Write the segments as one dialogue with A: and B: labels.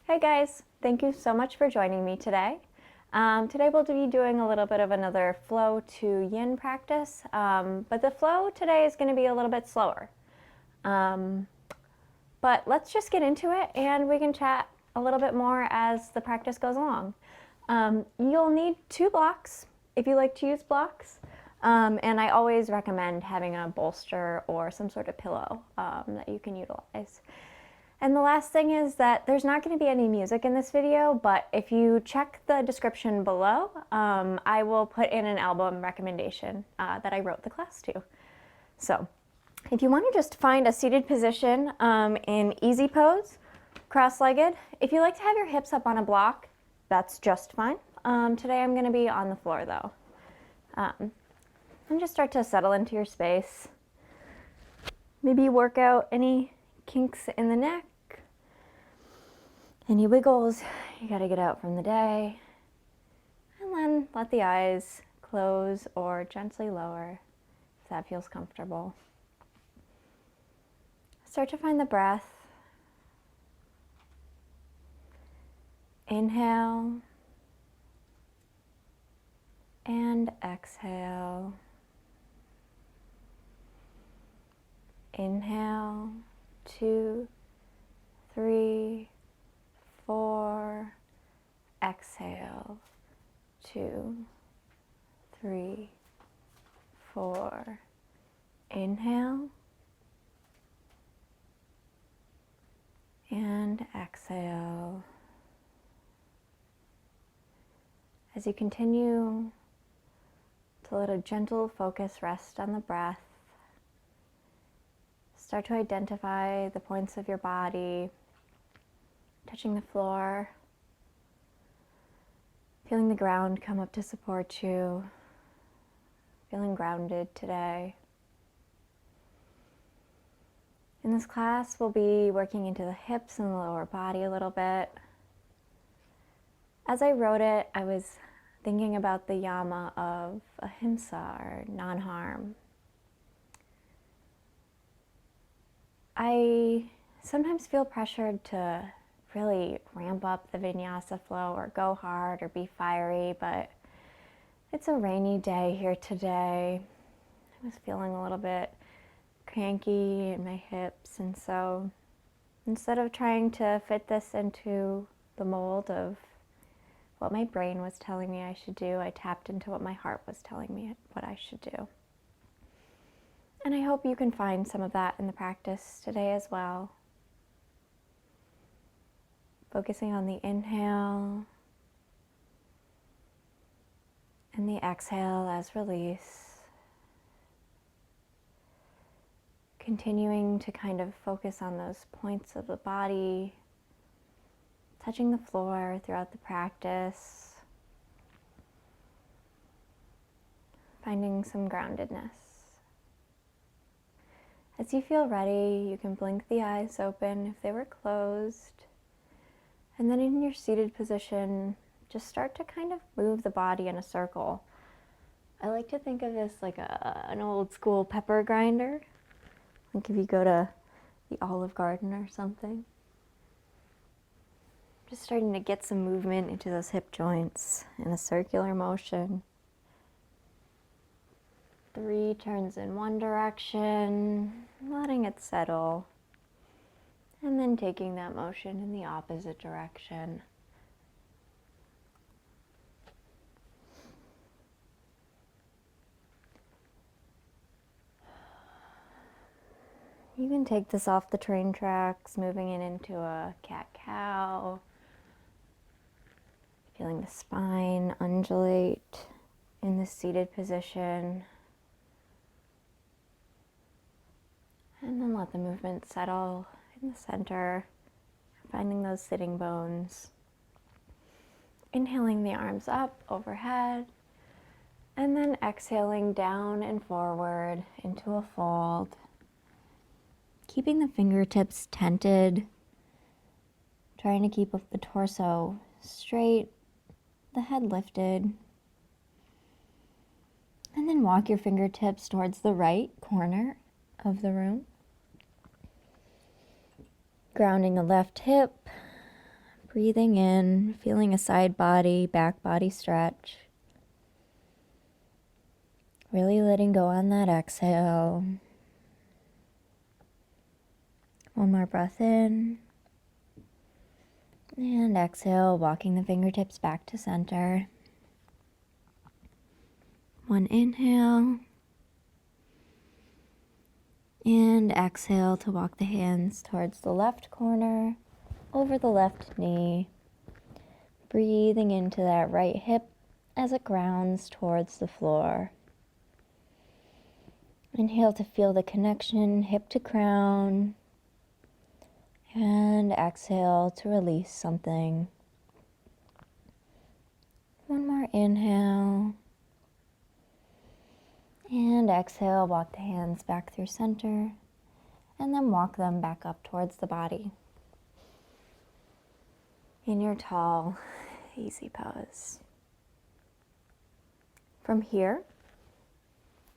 A: Hey guys, thank you so much for joining me today. Today we'll be doing a little bit of another flow to yin practice, but the flow today is going to be a little bit slower. But let's just get into it and we can chat a little bit more as the practice goes along. You'll need 2 blocks if you like to use blocks, and I always recommend having a bolster or some sort of pillow that you can utilize. And the last thing is that there's not going to be any music in this video, but if you check the description below, I will put in an album recommendation that I wrote the class to. So if you want to just find a seated position in easy pose, cross-legged, if you like to have your hips up on a block, that's just fine. Today I'm going to be on the floor though. And just start to settle into your space. Maybe work out any kinks in the neck, any wiggles you got to get out from the day, and then let the eyes close or gently lower if that feels comfortable. Start to find the breath. Inhale and exhale. Inhale, 2, 3, 4. Exhale, 2, 3, 4. Inhale and exhale. As you continue to let a gentle focus rest on the breath, start to identify the points of your body, touching the floor, feeling the ground come up to support you, feeling grounded today. In this class, we'll be working into the hips and the lower body a little bit. As I wrote it, I was thinking about the yama of ahimsa, or non-harm. I sometimes feel pressured to really ramp up the vinyasa flow or go hard or be fiery, but it's a rainy day here today. I was feeling a little bit cranky in my hips, and so instead of trying to fit this into the mold of what my brain was telling me I should do, I tapped into what my heart was telling me what I should do. And I hope you can find some of that in the practice today as well. Focusing on the inhale and the exhale as release. Continuing to kind of focus on those points of the body, touching the floor throughout the practice, finding some groundedness. As you feel ready, you can blink the eyes open if they were closed. And then in your seated position, just start to kind of move the body in a circle. I like to think of this like an old school pepper grinder. Like if you go to the Olive Garden or something. Just starting to get some movement into those hip joints in a circular motion. 3 turns in one direction, letting it settle, and then taking that motion in the opposite direction. You can take this off the train tracks, moving it into a cat-cow, feeling the spine undulate in the seated position. And then let the movement settle in the center, finding those sitting bones. Inhaling the arms up overhead, and then exhaling down and forward into a fold. Keeping the fingertips tented, trying to keep the torso straight, the head lifted. And then walk your fingertips towards the right corner of the room. Grounding the left hip, Breathing in, feeling a side body, back body stretch. Really letting go on that exhale. One more breath in. And exhale, walking the fingertips back to center. One inhale. And exhale to walk the hands towards the left corner, over the left knee. Breathing into that right hip as it grounds towards the floor. Inhale to feel the connection, hip to crown. And exhale to release something. One more inhale. And exhale, walk the hands back through center. And then walk them back up towards the body. In your tall, easy pose. From here,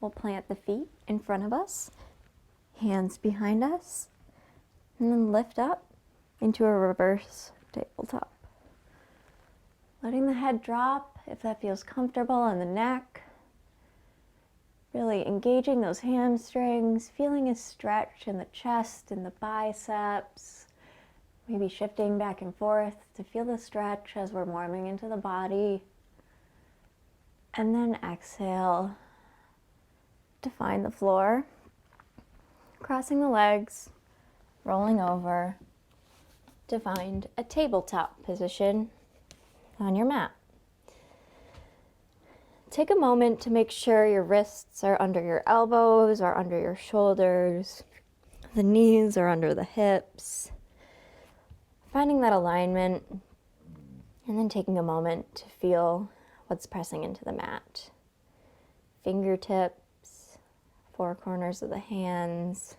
A: we'll plant the feet in front of us, hands behind us. And then lift up into a reverse tabletop. Letting the head drop if that feels comfortable, and the neck. Really engaging those hamstrings, feeling a stretch in the chest and the biceps. Maybe shifting back and forth to feel the stretch as we're warming into the body. And then exhale to find the floor. Crossing the legs. Rolling over to find a tabletop position on your mat. Take a moment to make sure your wrists are under your elbows or under your shoulders. The knees are under the hips. Finding that alignment, and then taking a moment to feel what's pressing into the mat. Fingertips, four corners of the hands,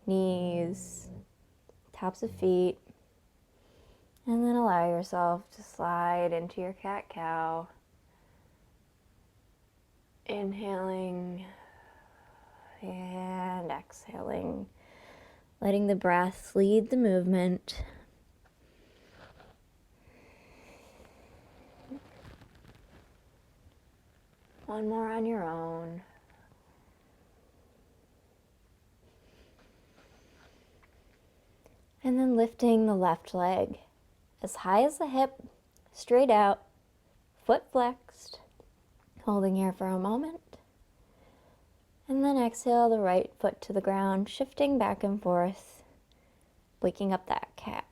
A: knees, tops of feet, and then allow yourself to slide into your cat-cow. Inhaling and exhaling, letting the breath lead the movement. One more on your own. And then lifting the left leg as high as the hip, straight out, foot flexed. Holding here for a moment. And then exhale the right foot to the ground, shifting back and forth, waking up that calf.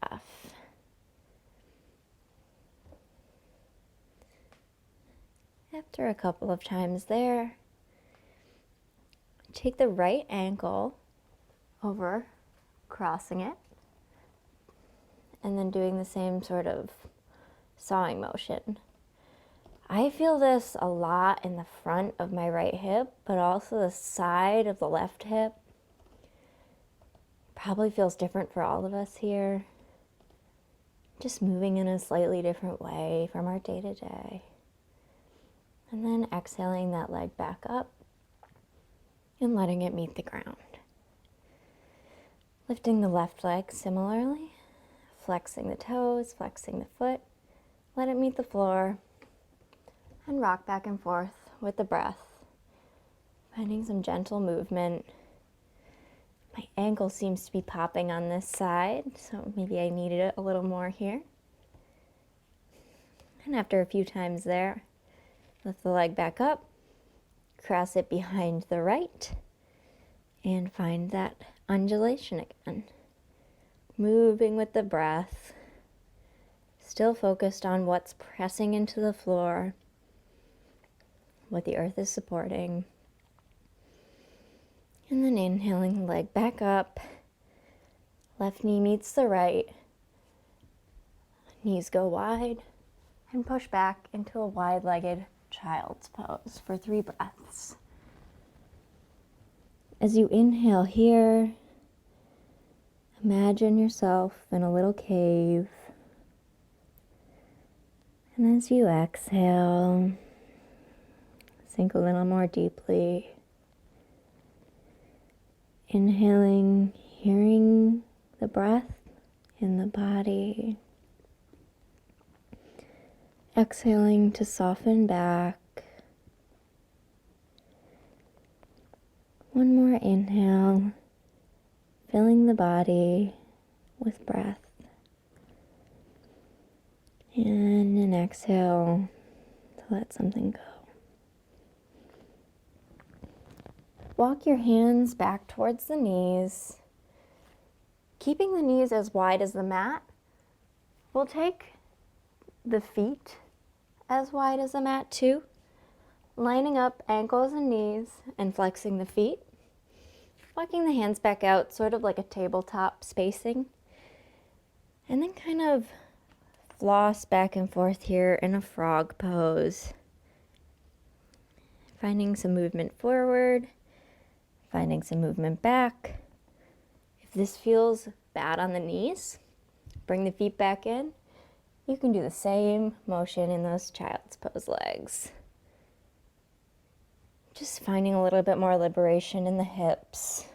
A: After a couple of times there, take the right ankle over, crossing it, and then doing the same sort of sawing motion. I feel this a lot in the front of my right hip, but also the side of the left hip. Probably feels different for all of us here. Just moving in a slightly different way from our day-to-day. And then exhaling that leg back up and letting it meet the ground. Lifting the left leg similarly, flexing the toes, flexing the foot, let it meet the floor. And rock back and forth with the breath, finding some gentle movement. My ankle seems to be popping on this side, so maybe I needed it a little more here. And after a few times there, lift the leg back up, cross it behind the right, and find that undulation again. Moving with the breath, still focused on what's pressing into the floor, what the earth is supporting. And then inhaling the leg back up. Left knee meets the right. Knees go wide. And push back into a wide-legged child's pose for 3 breaths. As you inhale here, imagine yourself in a little cave. And as you exhale, sink a little more deeply. Inhaling, hearing the breath in the body. Exhaling to soften back. One more inhale, filling the body with breath. And an exhale to let something go. Walk your hands back towards the knees, keeping the knees as wide as the mat. We'll take the feet as wide as the mat too, lining up ankles and knees and flexing the feet. Walking the hands back out, sort of like a tabletop spacing. And then kind of floss back and forth here in a frog pose. Finding some movement forward, finding some movement back. If this feels bad on the knees, bring the feet back in. You can do the same motion in those child's pose legs. Just finding a little bit more liberation in the hips.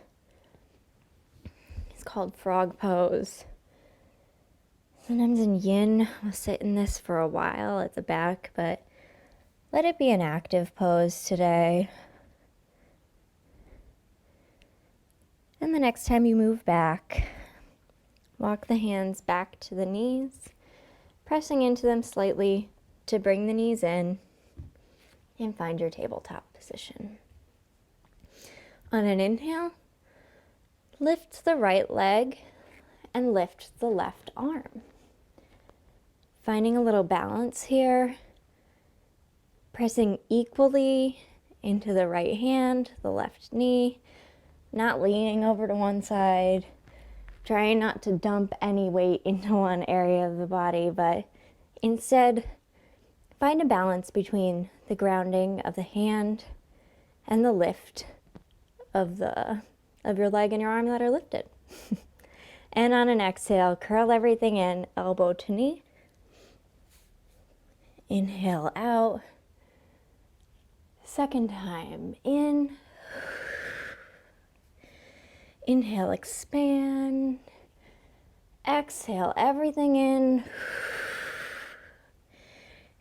A: It's called frog pose. Sometimes in yin, we'll sit in this for a while at the back, but let it be an active pose today. And the next time you move back, walk the hands back to the knees, pressing into them slightly to bring the knees in and find your tabletop position. On an inhale, lift the right leg and lift the left arm. Finding a little balance here, pressing equally into the right hand, the left knee, not leaning over to one side, trying not to dump any weight into one area of the body, but instead find a balance between the grounding of the hand and the lift of your leg and your arm that are lifted. And on an exhale, curl everything in, elbow to knee. Inhale out. Second time in. Inhale, expand. Exhale, everything in.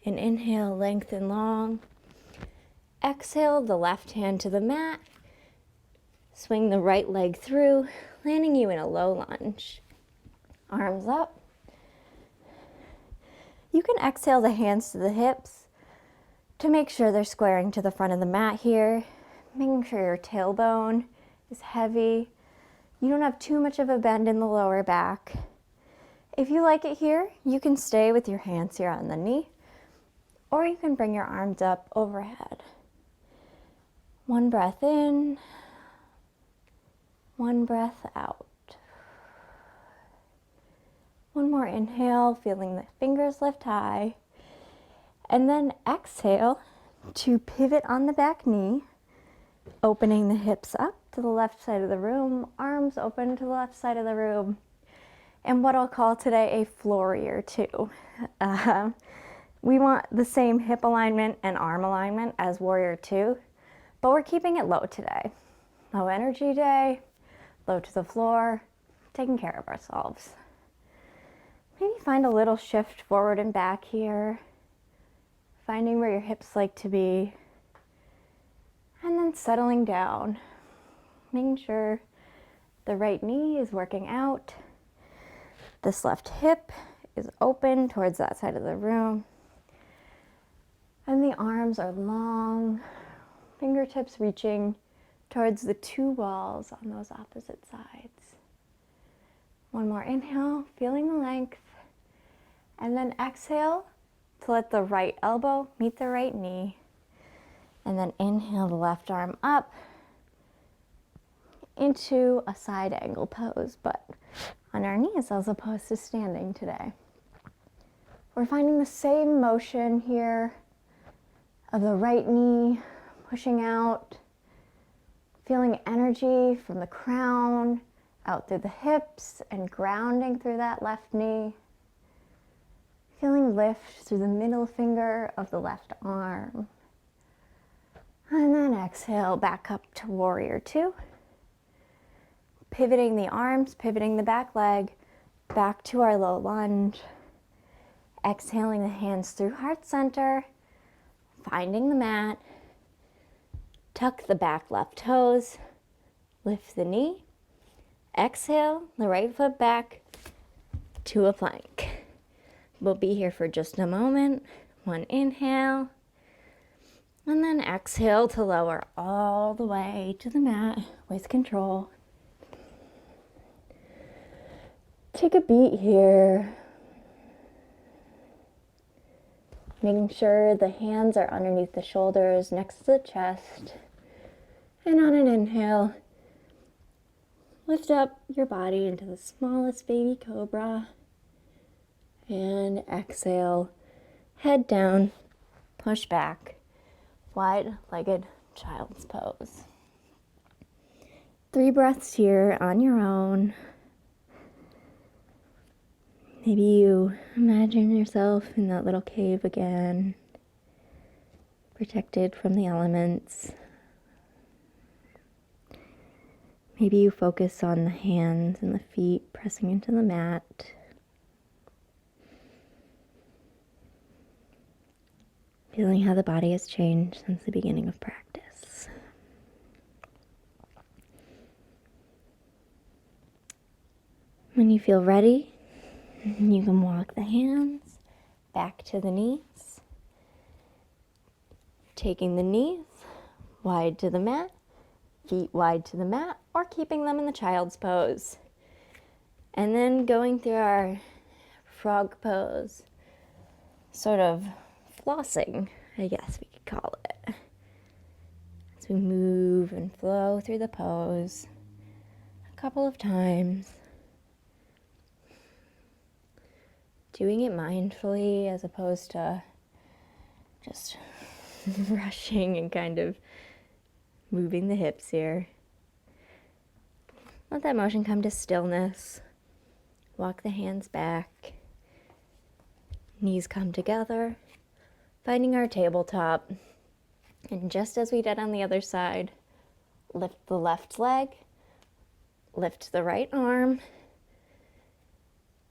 A: And inhale, lengthen long. Exhale, the left hand to the mat. Swing the right leg through, landing you in a low lunge. Arms up. You can exhale the hands to the hips to make sure they're squaring to the front of the mat here, making sure your tailbone is heavy. You don't have too much of a bend in the lower back. If you like it here, you can stay with your hands here on the knee, or you can bring your arms up overhead. One breath in, one breath out. One more inhale, feeling the fingers lift high. And then exhale to pivot on the back knee, opening the hips up to the left side of the room, arms open to the left side of the room, and what I'll call today a floor warrior two. We want the same hip alignment and arm alignment as warrior two, but we're keeping it low today. Low energy day, low to the floor, taking care of ourselves. Maybe find a little shift forward and back here, finding where your hips like to be, and then settling down, making sure the right knee is working out, this left hip is open towards that side of the room, and the arms are long, fingertips reaching towards the two walls on those opposite sides. One more inhale, feeling the length, and then exhale to let the right elbow meet the right knee, and then inhale the left arm up into a side angle pose, but on our knees as opposed to standing today. We're finding the same motion here of the right knee pushing out, feeling energy from the crown out through the hips and grounding through that left knee. Feeling lift through the middle finger of the left arm. And then exhale back up to warrior two. Pivoting the arms, pivoting the back leg back to our low lunge. Exhaling the hands through heart center, finding the mat. Tuck the back left toes, lift the knee. Exhale the right foot back to a plank. We'll be here for just a moment. One inhale, and then exhale to lower all the way to the mat with control. Take a beat here. Making sure the hands are underneath the shoulders, next to the chest. And on an inhale, lift up your body into the smallest baby cobra. And exhale, head down, push back, wide-legged child's pose. 3 breaths here on your own. Maybe you imagine yourself in that little cave again, protected from the elements. Maybe you focus on the hands and the feet pressing into the mat. Feeling how the body has changed since the beginning of practice. When you feel ready, you can walk the hands back to the knees, taking the knees wide to the mat, feet wide to the mat, or keeping them in the child's pose. And then going through our frog pose, sort of flossing, I guess we could call it, as we move and flow through the pose a couple of times, doing it mindfully as opposed to just rushing and kind of moving the hips here. Let that motion come to stillness. Walk the hands back, knees come together, finding our tabletop, and just as we did on the other side, lift the left leg, lift the right arm,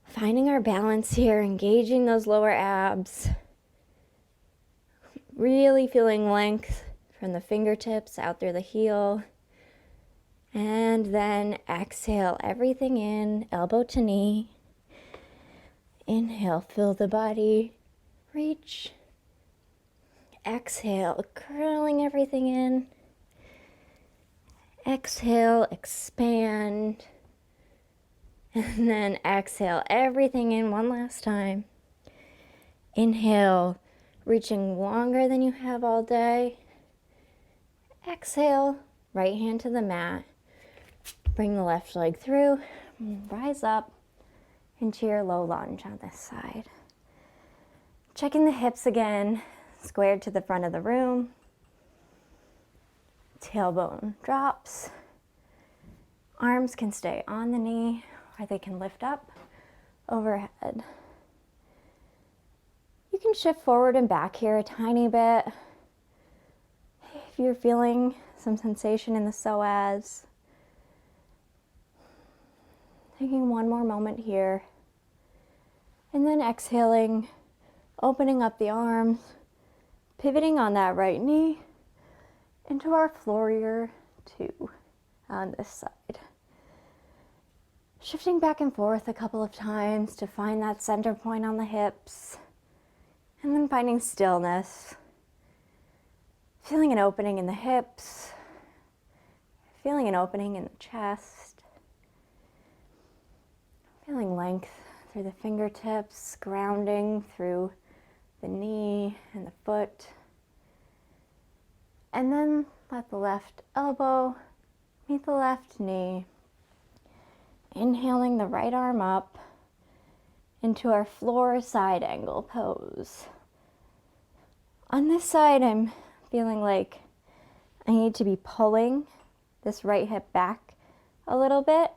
A: finding our balance here, engaging those lower abs, really feeling length from the fingertips out through the heel, and then exhale everything in, elbow to knee. Inhale, fill the body, reach. Exhale, curling everything in. Exhale, expand. And then exhale everything in one last time. Inhale, reaching longer than you have all day. Exhale, right hand to the mat. Bring the left leg through, rise up into your low lunge on this side. Checking the hips again. Squared to the front of the room. Tailbone drops. Arms can stay on the knee or they can lift up overhead. You can shift forward and back here a tiny bit. If you're feeling some sensation in the psoas. Taking one more moment here. And then exhaling, opening up the arms. Pivoting on that right knee into our Warrior 2 on this side. Shifting back and forth a couple of times to find that center point on the hips. And then finding stillness. Feeling an opening in the hips. Feeling an opening in the chest. Feeling length through the fingertips, grounding through the knee and the foot. And then let the left elbow meet the left knee. Inhaling the right arm up into our floor side angle pose. On this side, I'm feeling like I need to be pulling this right hip back a little bit.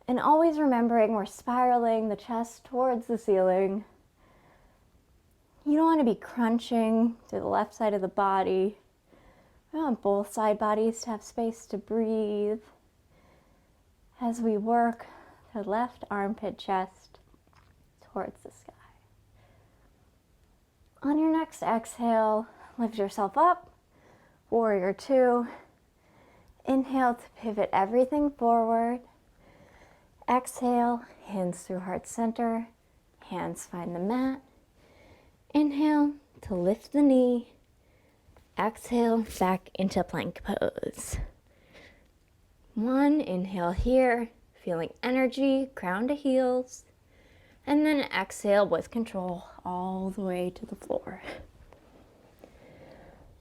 A: And always remembering we're spiraling the chest towards the ceiling. You don't want to be crunching to the left side of the body. We want both side bodies to have space to breathe as we work the left armpit chest towards the sky. On your next exhale, lift yourself up, warrior two. Inhale to pivot everything forward. Exhale, hands through heart center, hands find the mat. Inhale to lift the knee. Exhale, back into plank pose. One, inhale here, feeling energy, crown to heels. And then exhale with control all the way to the floor.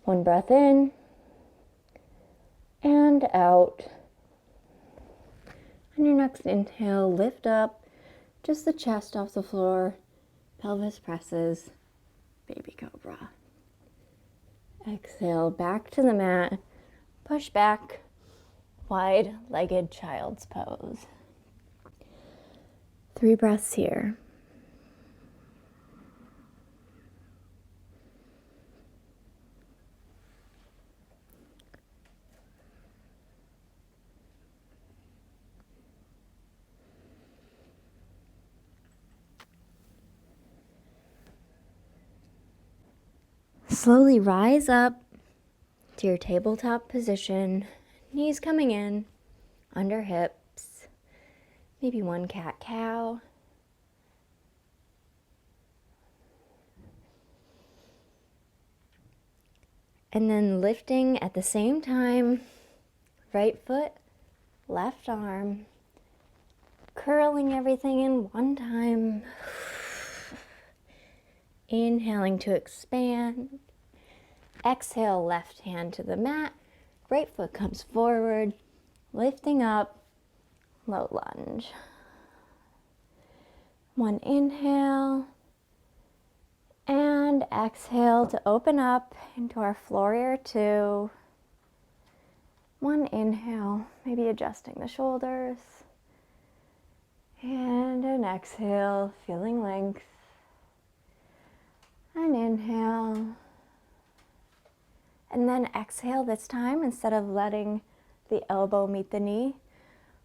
A: One breath in and out. On your next inhale, lift up, just the chest off the floor, pelvis presses, baby cobra. Exhale, back to the mat, push back, wide-legged child's pose. 3 breaths here. Slowly rise up to your tabletop position, knees coming in, under hips, maybe one cat-cow. And then lifting at the same time, right foot, left arm, curling everything in one time. Inhaling to expand. Exhale, left hand to the mat, right foot comes forward, lifting up, low lunge. One inhale, and exhale to open up into our warrior two. One inhale, maybe adjusting the shoulders, and an exhale, feeling length. An inhale, and then exhale this time. Instead of letting the elbow meet the knee,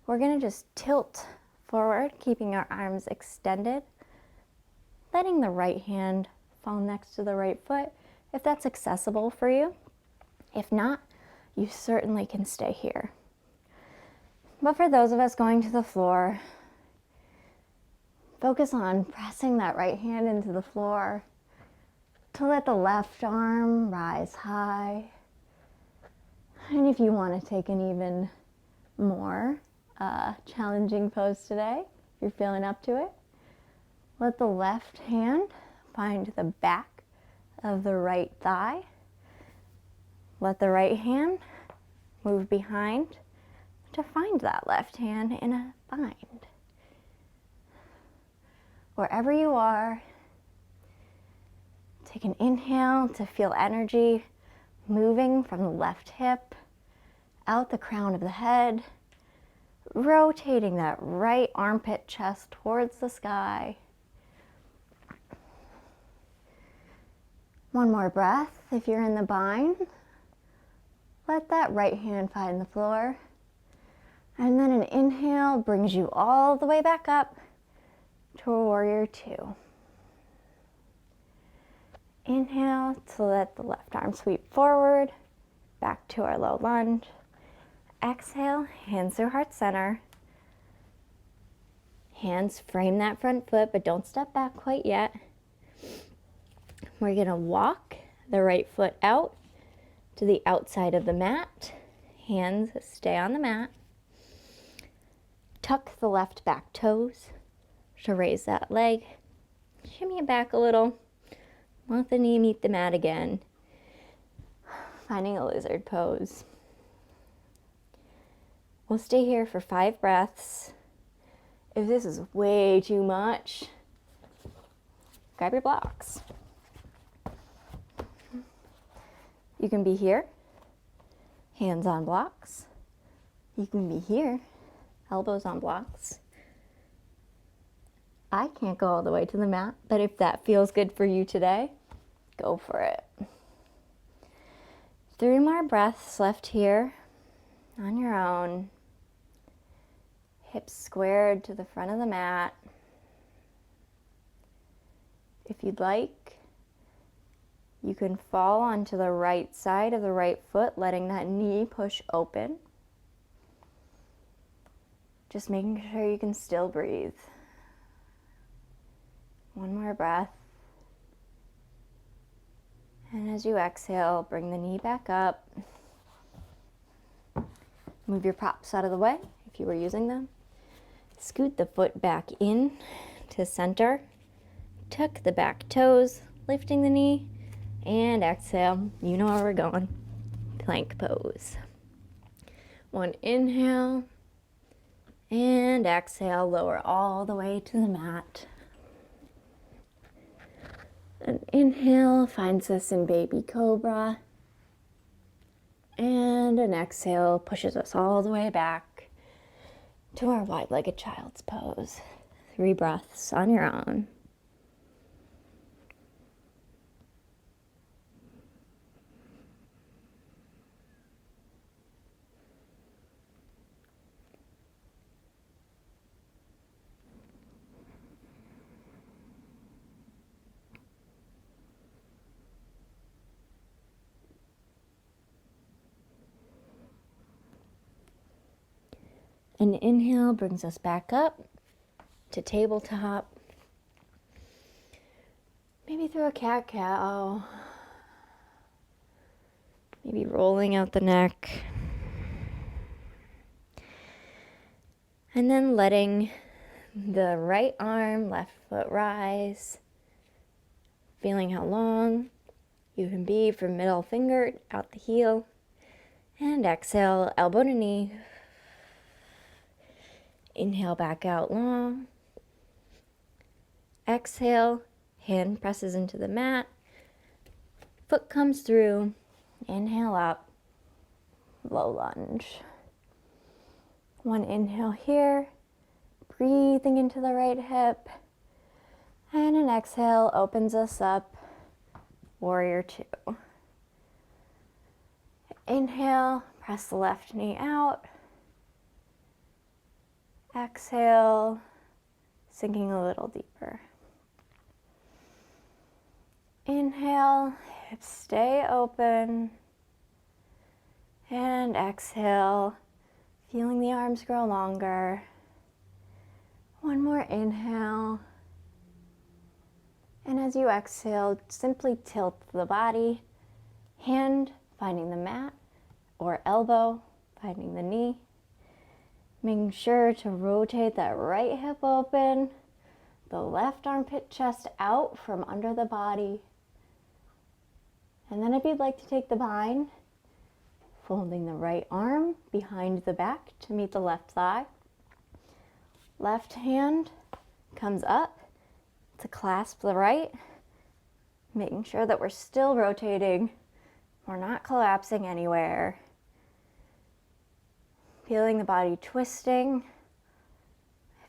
A: we're going to just tilt forward, keeping our arms extended, letting the right hand fall next to the right foot if that's accessible for you. If not, you certainly can stay here. But for those of us going to the floor, focus on pressing that right hand into the floor to let the left arm rise high. And if you want to take an even more challenging pose today, if you're feeling up to it, let the left hand find the back of the right thigh. Let the right hand move behind to find that left hand in a bind. Wherever you are, take an inhale to feel energy moving from the left hip out the crown of the head, rotating that right armpit chest towards the sky. One more breath. If you're in the bind, let that right hand find the floor. And then an inhale brings you all the way back up to a warrior two. Inhale to let the left arm sweep forward, back to our low lunge. Exhale, hands through heart center. Hands frame that front foot, but don't step back quite yet. We're gonna walk the right foot out to the outside of the mat. Hands stay on the mat. Tuck the left back toes to raise that leg. Shimmy it back a little. Let the knee meet the mat again. Finding a lizard pose. We'll stay here for 5 breaths. If this is way too much, grab your blocks. You can be here, hands on blocks. You can be here, elbows on blocks. I can't go all the way to the mat, but if that feels good for you today, go for it. 3 more breaths left here on your own. Hips squared to the front of the mat. If you'd like, you can fall onto the right side of the right foot, letting that knee push open. Just making sure you can still breathe. One more breath. And as you exhale, bring the knee back up. Move your props out of the way if you were using them. Scoot the foot back in to center. Tuck the back toes, lifting the knee, and exhale. You know where we're going. Plank pose. One inhale, and exhale, lower all the way to the mat. An inhale finds us in baby cobra. And an exhale pushes us all the way back to our wide-legged child's pose. 3 breaths on your own. An inhale brings us back up to tabletop. Maybe through a cat-cow. Maybe rolling out the neck. And then letting the right arm, left foot rise. Feeling how long you can be from middle finger out the heel. And exhale, elbow to knee. Inhale back out long. Exhale, hand presses into the mat. Foot comes through. Inhale up. Low lunge. One inhale here. Breathing into the right hip. And an exhale opens us up. Warrior 2. Inhale, press the left knee out. Exhale, sinking a little deeper. Inhale, hips stay open. And exhale, feeling the arms grow longer. One more inhale. And as you exhale, simply tilt the body, hand finding the mat or elbow finding the knee. Making sure to rotate that right hip open, the left armpit chest out from under the body. And then if you'd like to take the bind, folding the right arm behind the back to meet the left thigh. Left hand comes up to clasp the right, making sure that we're still rotating. We're not collapsing anywhere. Feeling the body twisting,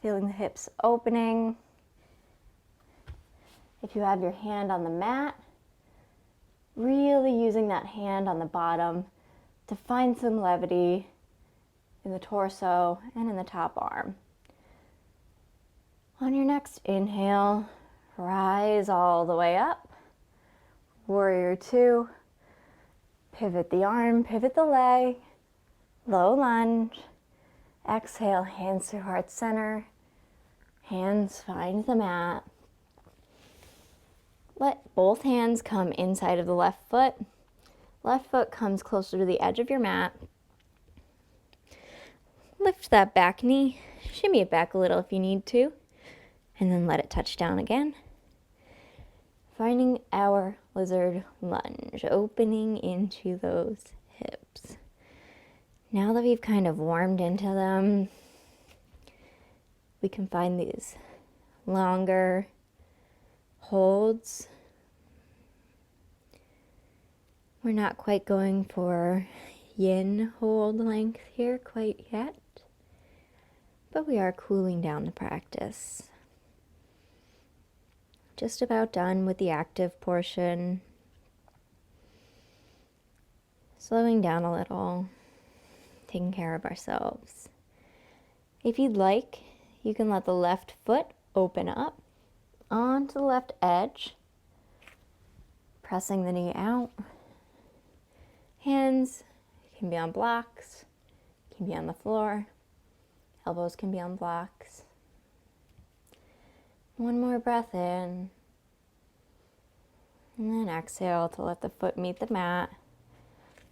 A: feeling the hips opening. If you have your hand on the mat, really using that hand on the bottom to find some levity in the torso and in the top arm. On your next inhale, rise all the way up. Warrior 2. Pivot the arm, pivot the leg. Low lunge. Exhale, hands to heart center. Hands find the mat. Let both hands come inside of the left foot. Left foot comes closer to the edge of your mat. Lift that back knee. Shimmy it back a little if you need to. And then let it touch down again. Finding our lizard lunge, opening into those hips. Now that we've kind of warmed into them, we can find these longer holds. We're not quite going for yin hold length here quite yet, but we are cooling down the practice. Just about done with the active portion. Slowing down a little, taking care of ourselves. If you'd like, you can let the left foot open up onto the left edge, pressing the knee out. Hands can be on blocks, can be on the floor. Elbows can be on blocks. One more breath in. And then exhale to let the foot meet the mat.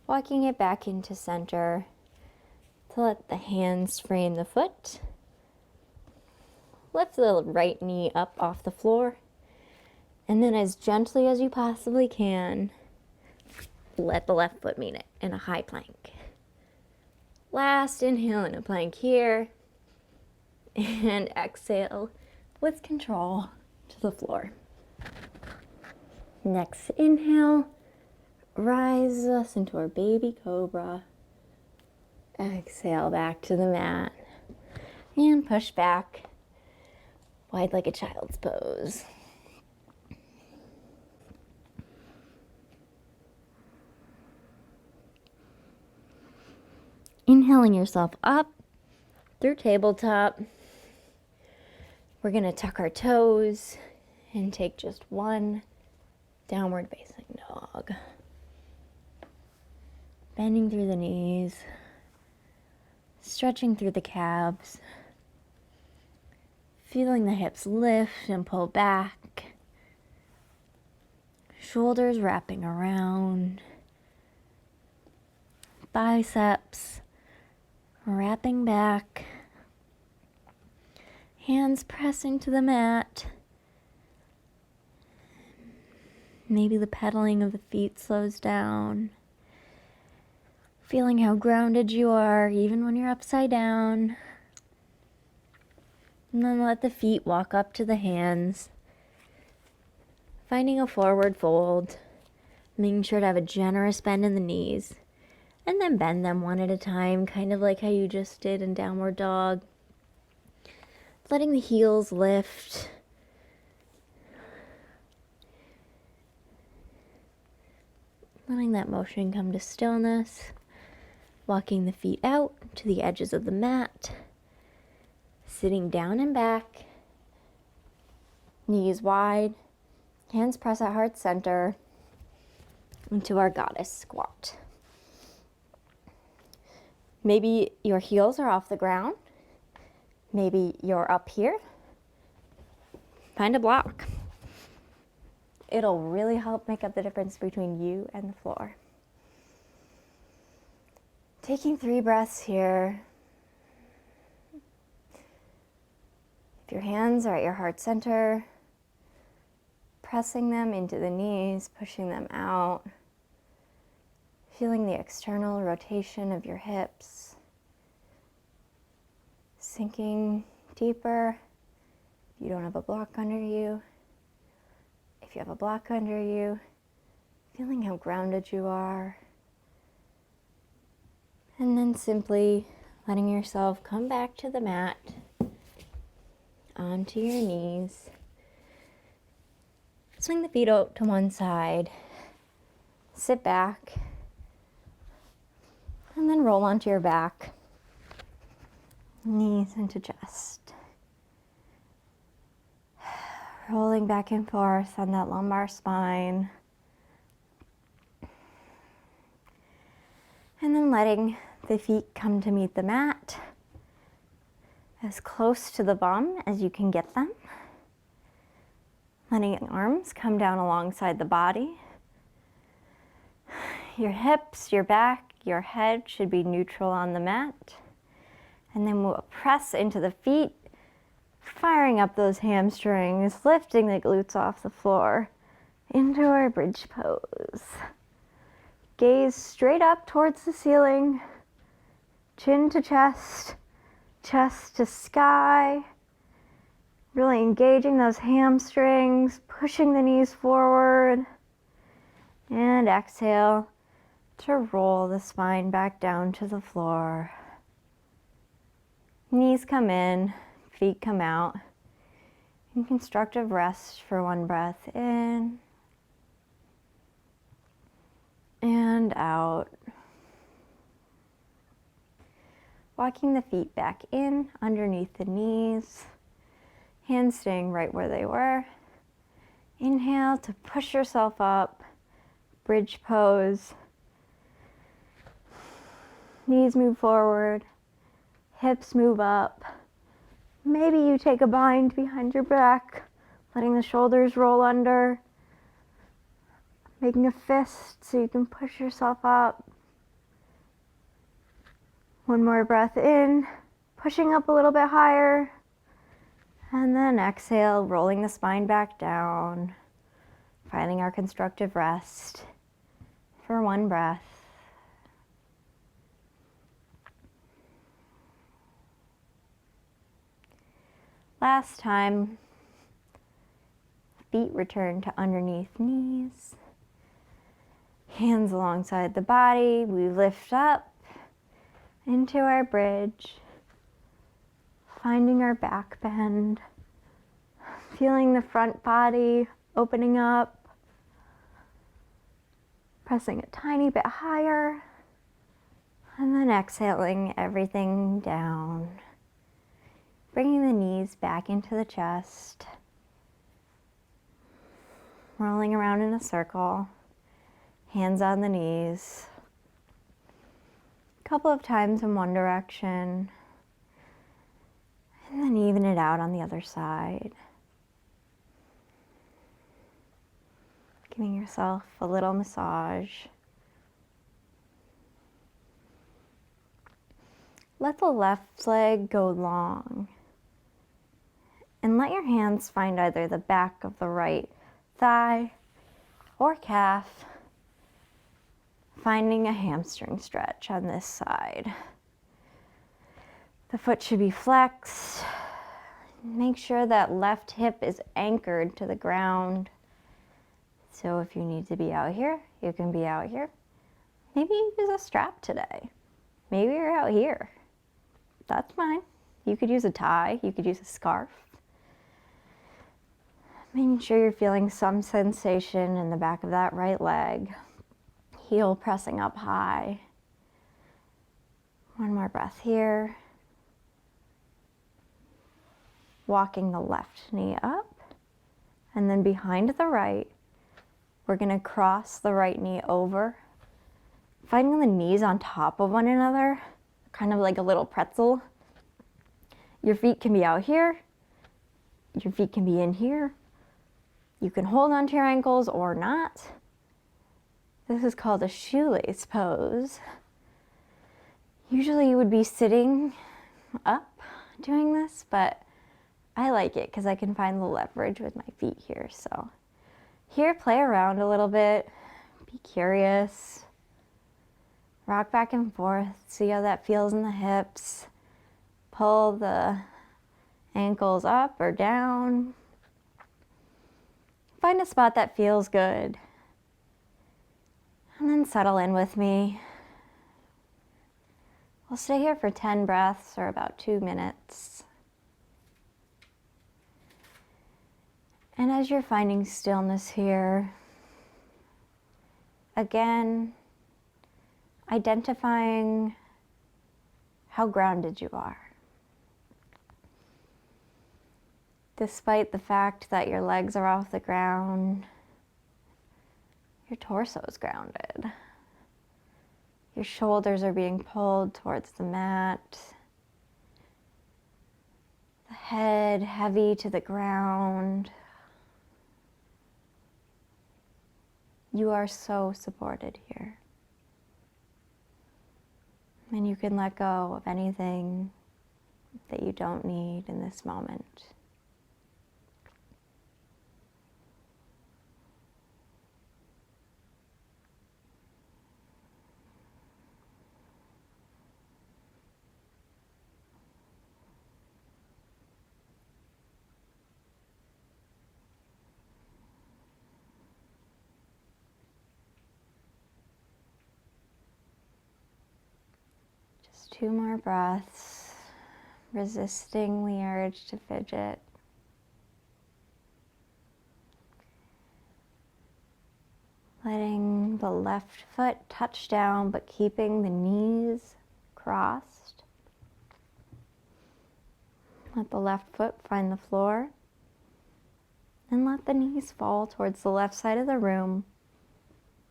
A: Walking it back into center to let the hands frame the foot. Lift the right knee up off the floor. And then as gently as you possibly can, let the left foot meet it in a high plank. Last inhale in a plank here. And exhale with control to the floor. Next inhale, rise us into our baby cobra. Exhale back to the mat. And push back, wide like a child's pose. Inhaling yourself up through tabletop. We're going to tuck our toes and take just one downward facing dog. Bending through the knees, stretching through the calves, feeling the hips lift and pull back, shoulders wrapping around, biceps wrapping back, hands pressing to the mat. Maybe the pedaling of the feet slows down. Feeling how grounded you are even when you're upside down. And then let the feet walk up to the hands. Finding a forward fold. Making sure to have a generous bend in the knees. And then bend them one at a time, kind of like how you just did in downward dog. Letting the heels lift. Letting that motion come to stillness. Walking the feet out to the edges of the mat. Sitting down and back. Knees wide. Hands press at heart center. Into our goddess squat. Maybe your heels are off the ground. Maybe you're up here. Find a block. It'll really help make up the difference between you and the floor. Taking 3 breaths here. If your hands are at your heart center, pressing them into the knees, pushing them out. Feeling the external rotation of your hips. Sinking deeper. If you don't have a block under you. If you have a block under you, feeling how grounded you are. And then simply letting yourself come back to the mat, onto your knees. Swing the feet out to one side. Sit back. And then roll onto your back. Knees into chest. Rolling back and forth on that lumbar spine. And then letting the feet come to meet the mat. As close to the bum as you can get them. Letting the arms come down alongside the body. Your hips, your back, your head should be neutral on the mat. And then we'll press into the feet, firing up those hamstrings, lifting the glutes off the floor into our bridge pose. Gaze straight up towards the ceiling, chin to chest, chest to sky. Really engaging those hamstrings, pushing the knees forward. And exhale to roll the spine back down to the floor. Knees come in, feet come out. In constructive rest for 1 breath in and out. Walking the feet back in underneath the knees. Hands staying right where they were. Inhale to push yourself up, bridge pose. Knees move forward, hips move up. Maybe you take a bind behind your back, letting the shoulders roll under, making a fist so you can push yourself up. One more breath in, pushing up a little bit higher, and then exhale, rolling the spine back down, finding our constructive rest for one breath. Last time, feet return to underneath knees. Hands alongside the body, we lift up into our bridge, finding our back bend, feeling the front body opening up, pressing a tiny bit higher, and then exhaling everything down. Bringing the knees back into the chest, rolling around in a circle, hands on the knees. A couple of times in one direction, and then even it out on the other side. Giving yourself a little massage. Let the left leg go long. And let your hands find either the back of the right thigh or calf, finding a hamstring stretch on this side. The foot should be flexed. Make sure that left hip is anchored to the ground. So if you need to be out here, you can be out here. Maybe you use a strap today. Maybe you're out here. That's fine. You could use a tie, you could use a scarf. Making sure you're feeling some sensation in the back of that right leg. Heel pressing up high. One more breath here. Walking the left knee up. And then behind the right, we're going to cross the right knee over. Finding the knees on top of one another, kind of like a little pretzel. Your feet can be out here. Your feet can be in here. You can hold onto your ankles or not. This is called a shoelace pose. Usually you would be sitting up doing this, but I like it because I can find the leverage with my feet here. So here, play around a little bit, be curious, rock back and forth, see how that feels in the hips, pull the ankles up or down. Find a spot that feels good. And then settle in with me. We'll stay here for 10 breaths or about 2 minutes. And as you're finding stillness here, again, identifying how grounded you are. Despite the fact that your legs are off the ground, your torso is grounded. Your shoulders are being pulled towards the mat. The head heavy to the ground. You are so supported here. And you can let go of anything that you don't need in this moment. Just 2 more breaths, resisting the urge to fidget. Letting the left foot touch down, but keeping the knees crossed. Let the left foot find the floor. And let the knees fall towards the left side of the room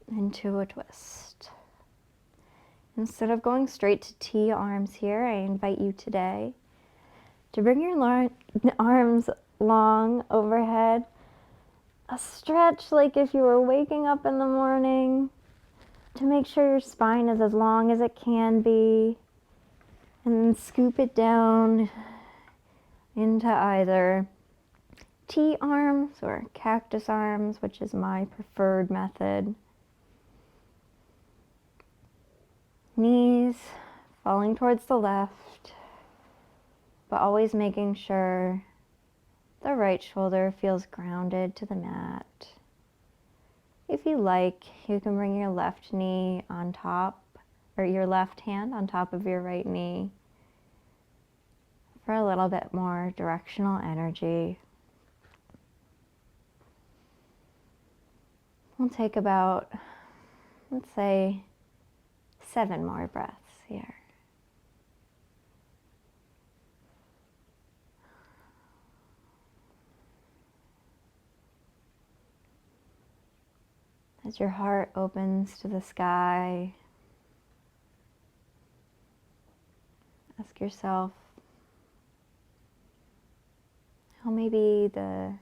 A: into a twist. Instead of going straight to T arms here, I invite you today to bring your arms long overhead. A stretch like if you were waking up in the morning, to make sure your spine is as long as it can be. And then scoop it down into either T arms or cactus arms, which is my preferred method. Knees falling towards the left, but always making sure the right shoulder feels grounded to the mat. If you like, you can bring your left knee on top, or your left hand on top of your right knee for a little bit more directional energy. We'll take about, let's say, 7 more breaths here. As your heart opens to the sky, ask yourself how maybe the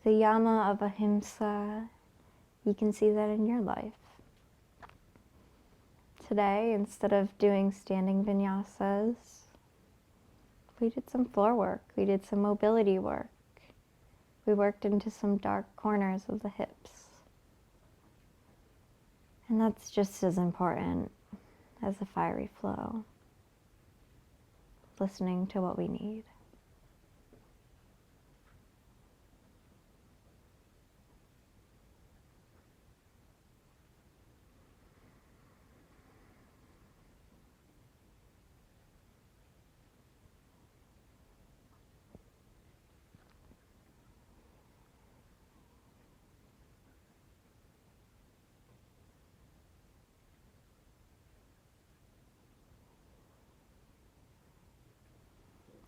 A: yama of ahimsa, you can see that in your life. Today, instead of doing standing vinyasas, we did some floor work, we did some mobility work. We worked into some dark corners of the hips. And that's just as important as the fiery flow. Listening to what we need.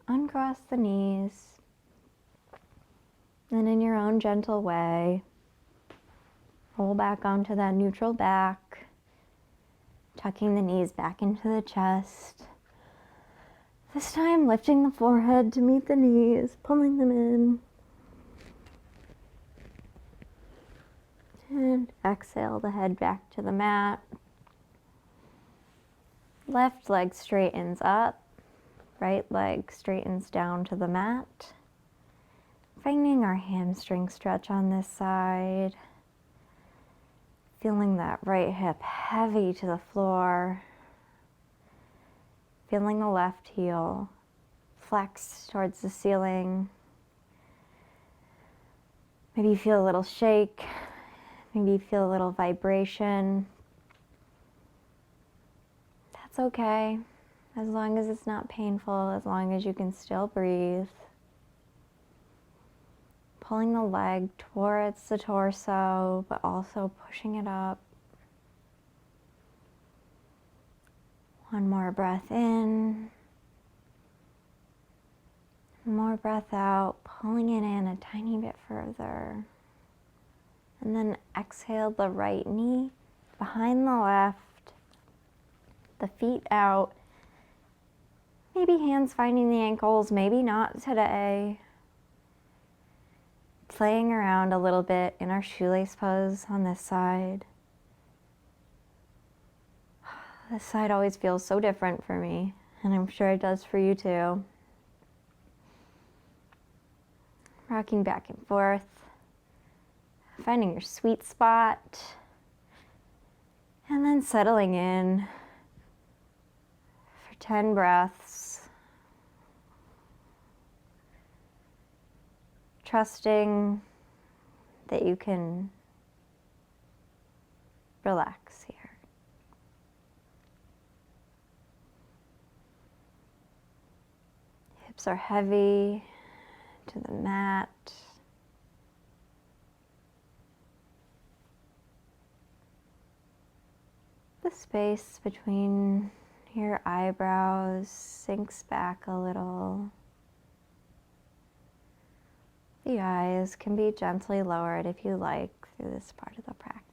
A: Uncross the knees, and in your own gentle way, roll back onto that neutral back, tucking the knees back into the chest. This time lifting the forehead to meet the knees, pulling them in. And exhale the head back to the mat. Left leg straightens up. Right leg straightens down to the mat. Finding our hamstring stretch on this side. Feeling that right hip heavy to the floor. Feeling the left heel flex towards the ceiling. Maybe you feel a little shake. Maybe you feel a little vibration. That's okay. As long as it's not painful, as long as you can still breathe. Pulling the leg towards the torso, but also pushing it up. One more breath in. One more breath out, pulling it in a tiny bit further. And then exhale the right knee behind the left, the feet out. Maybe hands finding the ankles, maybe not today. Playing around a little bit in our shoelace pose on this side. This side always feels so different for me, and I'm sure it does for you too. Rocking back and forth, finding your sweet spot, and then settling in for 10 breaths. Trusting that you can relax here. Hips are heavy to the mat. The space between your eyebrows sinks back a little. The eyes can be gently lowered if you like through this part of the practice.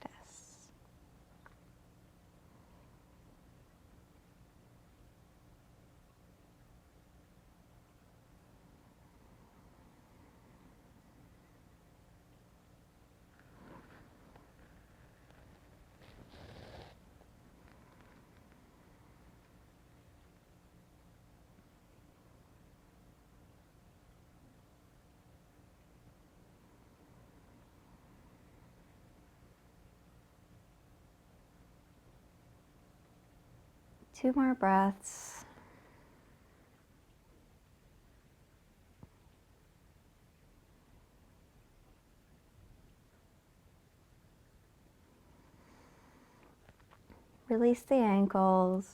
A: 2 more breaths. Release the ankles,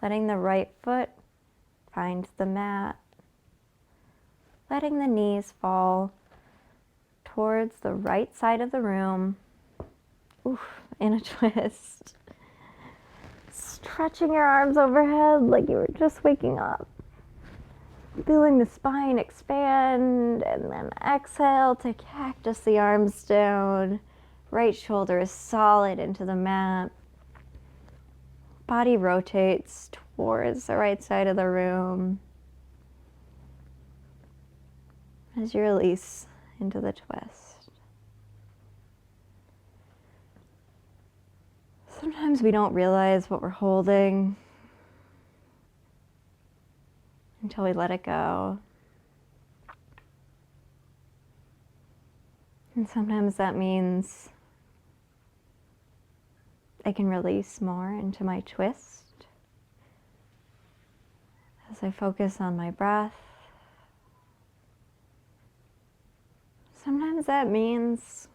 A: letting the right foot find the mat, letting the knees fall towards the right side of the room. Oof, in a twist. Stretching your arms overhead like you were just waking up. Feeling the spine expand, and then exhale to cactus the arms down. Right shoulder is solid into the mat. Body rotates towards the right side of the room as you release into the twist. Sometimes we don't realize what we're holding until we let it go. And sometimes that means I can release more into my twist as I focus on my breath. Sometimes that means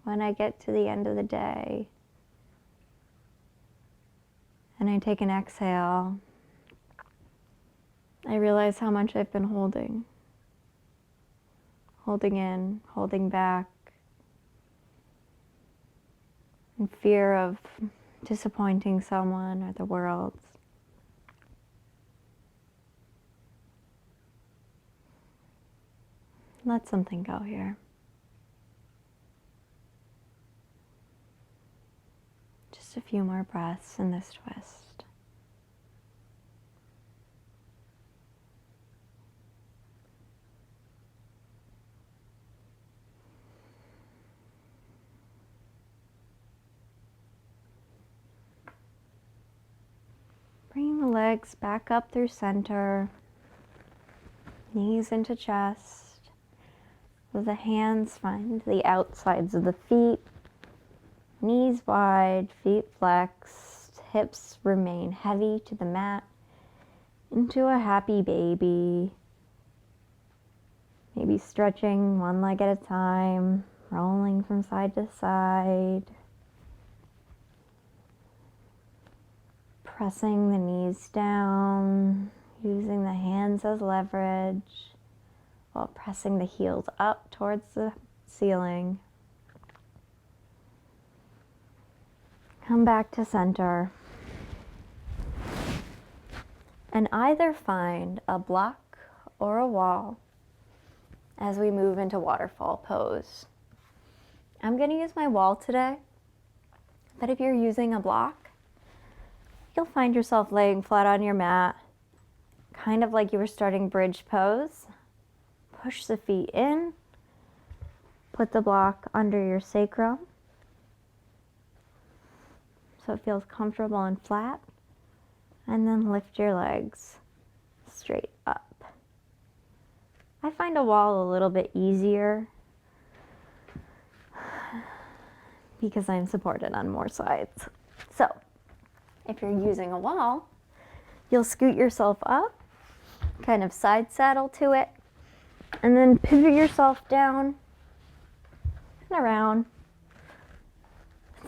A: when I get to the end of the day and I take an exhale, I realize how much I've been holding in, holding back, in fear of disappointing someone or the world. Let something go here. Just a few more breaths in this twist. Bring the legs back up through center, knees into chest. The hands find the outsides of the feet, knees wide, feet flexed, hips remain heavy to the mat, into a happy baby. Maybe stretching one leg at a time, rolling from side to side. Pressing the knees down, using the hands as leverage, while pressing the heels up towards the ceiling. Come back to center. And either find a block or a wall as we move into Waterfall Pose. I'm going to use my wall today, but if you're using a block, you'll find yourself laying flat on your mat, kind of like you were starting bridge pose. Push the feet in, put the block under your sacrum so it feels comfortable and flat, and then lift your legs straight up. I find a wall a little bit easier because I'm supported on more sides. So if you're using a wall, you'll scoot yourself up, kind of side saddle to it, and then pivot yourself down and around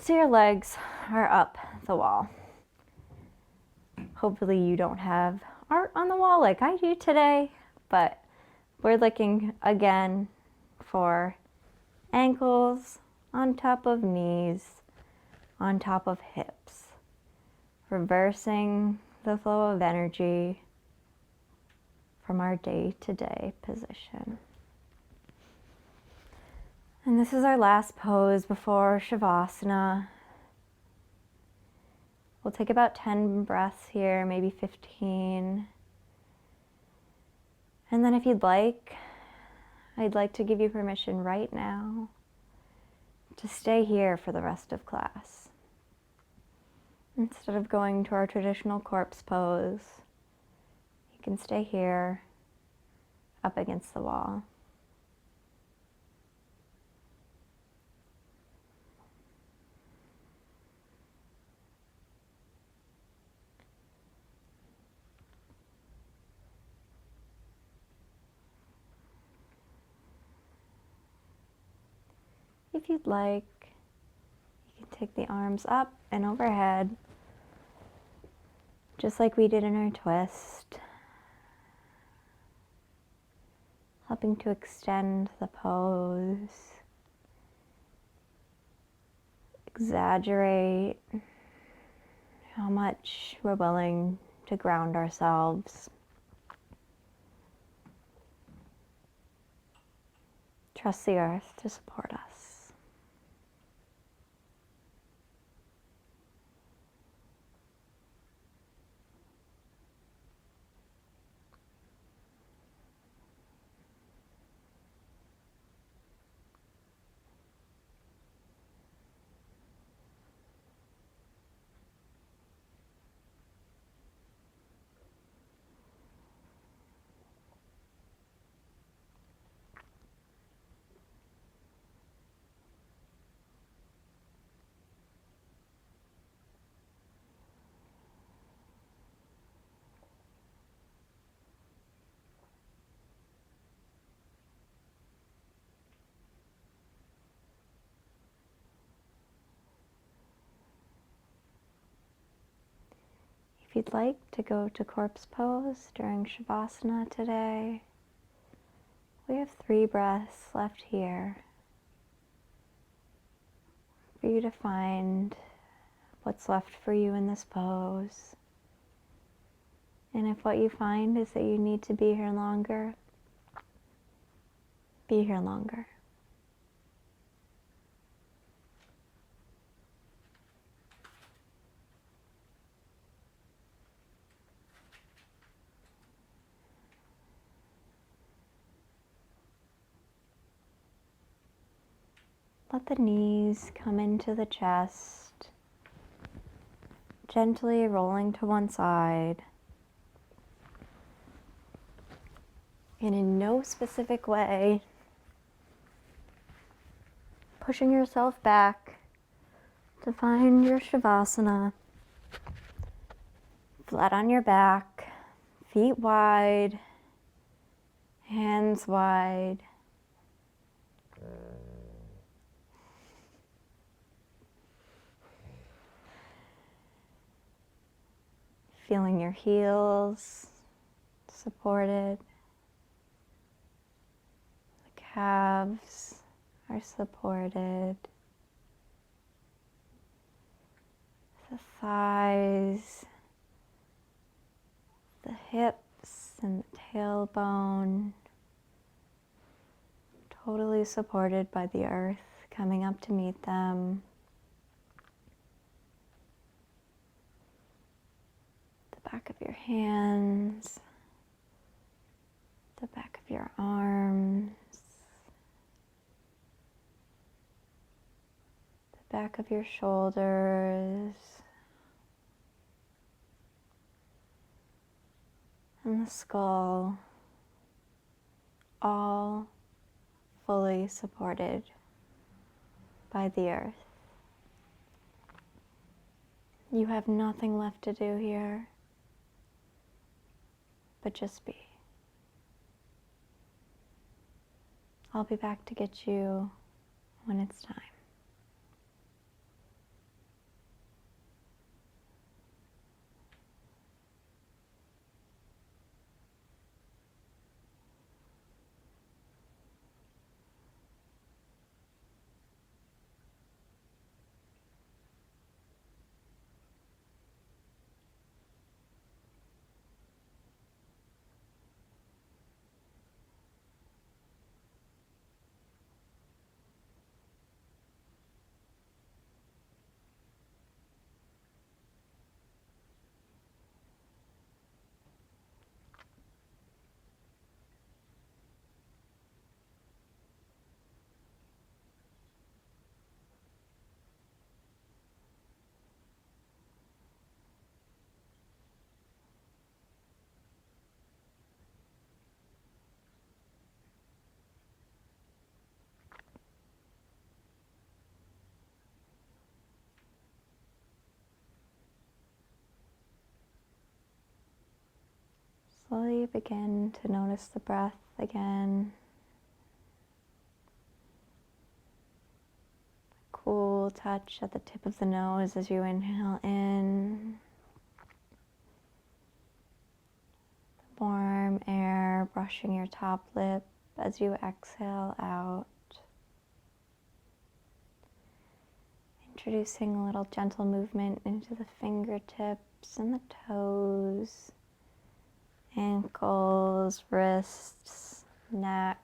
A: so your legs are up the wall. Hopefully you don't have art on the wall like I do today, but we're looking again for ankles on top of knees, on top of hips. Reversing the flow of energy from our day-to-day position. And this is our last pose before Shavasana. We'll take about 10 breaths here, maybe 15. And then if you'd like, I'd like to give you permission right now to stay here for the rest of class. Instead of going to our traditional corpse pose, you can stay here up against the wall. If you'd like, you can take the arms up and overhead, just like we did in our twist, helping to extend the pose, exaggerate how much we're willing to ground ourselves. Trust the earth to support us. If you'd like to go to corpse pose during Shavasana today, we have 3 breaths left here for you to find what's left for you in this pose. And if what you find is that you need to be here longer, be here longer. Let the knees come into the chest, gently rolling to one side. And in no specific way, pushing yourself back to find your Shavasana. Flat on your back, feet wide, hands wide. Feeling your heels supported. The calves are supported. The thighs, the hips and the tailbone, totally supported by the earth coming up to meet them. The back of your hands, the back of your arms, the back of your shoulders, and the skull, all fully supported by the earth. You have nothing left to do here but just be. I'll be back to get you when it's time. slowly begin to notice the breath again. Cool touch at the tip of the nose as you inhale in. Warm air brushing your top lip as you exhale out. Introducing a little gentle movement into the fingertips and the toes, ankles, wrists, neck.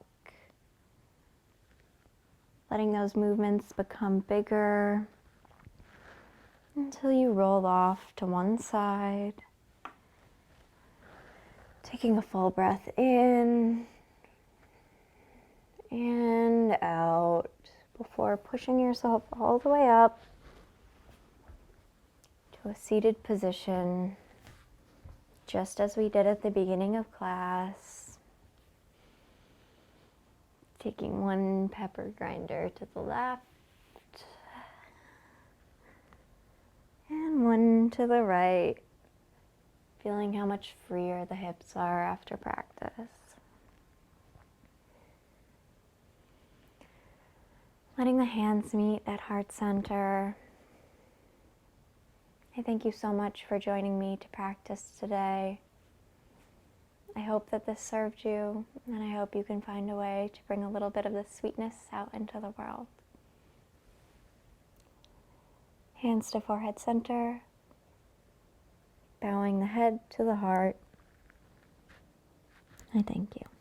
A: Letting those movements become bigger until you roll off to one side. Taking a full breath in and out before pushing yourself all the way up to a seated position, just as we did at the beginning of class. Taking one pepper grinder to the left and one to the right, feeling how much freer the hips are after practice. Letting the hands meet at heart center. I thank you so much for joining me to practice today. I hope that this served you, and I hope you can find a way to bring a little bit of this sweetness out into the world. Hands to forehead center, bowing the head to the heart. I thank you.